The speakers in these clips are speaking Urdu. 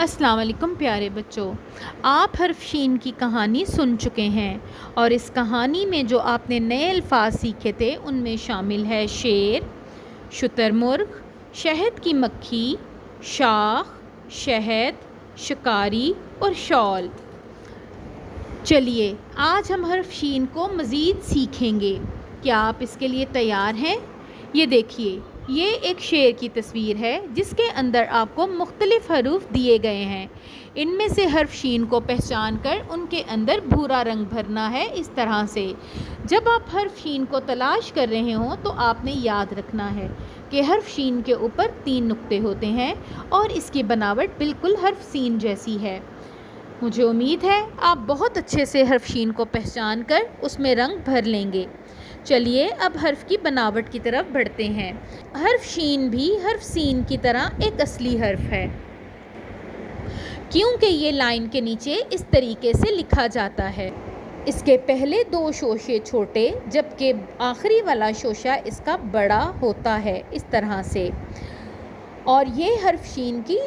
السلام علیکم پیارے بچوں، آپ حرف شین کی کہانی سن چکے ہیں اور اس کہانی میں جو آپ نے نئے الفاظ سیکھے تھے ان میں شامل ہے شیر، شتر مرغ، شہد کی مکھی، شاخ، شہد، شکاری اور شال۔ چلیے آج ہم حرف شین کو مزید سیکھیں گے۔ کیا آپ اس کے لیے تیار ہیں؟ یہ دیکھیے، یہ ایک شیر کی تصویر ہے جس کے اندر آپ کو مختلف حروف دیے گئے ہیں۔ ان میں سے حرف شین کو پہچان کر ان کے اندر بھورا رنگ بھرنا ہے اس طرح سے۔ جب آپ حرف شین کو تلاش کر رہے ہوں تو آپ نے یاد رکھنا ہے کہ حرف شین کے اوپر 3 نقطے ہوتے ہیں اور اس کی بناوٹ بالکل حرف سین جیسی ہے۔ مجھے امید ہے آپ بہت اچھے سے حرف شین کو پہچان کر اس میں رنگ بھر لیں گے۔ چلیے اب حرف کی بناوٹ کی طرف بڑھتے ہیں۔ حرف شین بھی حرف سین کی طرح ایک اصلی حرف ہے، کیونکہ یہ لائن کے نیچے اس طریقے سے لکھا جاتا ہے۔ اس کے پہلے 2 شوشے چھوٹے جبکہ آخری والا شوشہ اس کا بڑا ہوتا ہے اس طرح سے، اور یہ حرف شین کی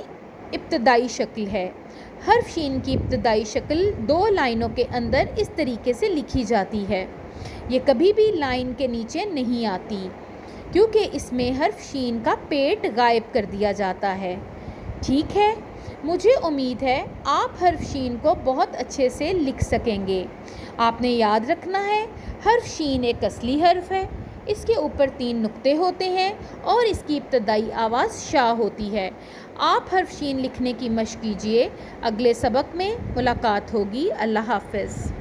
ابتدائی شکل ہے۔ حرف شین کی ابتدائی شکل 2 لائنوں کے اندر اس طریقے سے لکھی جاتی ہے۔ یہ کبھی بھی لائن کے نیچے نہیں آتی کیونکہ اس میں حرف شین کا پیٹ غائب کر دیا جاتا ہے۔ ٹھیک ہے، مجھے امید ہے آپ حرف شین کو بہت اچھے سے لکھ سکیں گے۔ آپ نے یاد رکھنا ہے حرف شین ایک اصلی حرف ہے، اس کے اوپر 3 نقطے ہوتے ہیں اور اس کی ابتدائی آواز شا ہوتی ہے۔ آپ حرف شین لکھنے کی مشق کیجیے۔ اگلے سبق میں ملاقات ہوگی۔ اللہ حافظ۔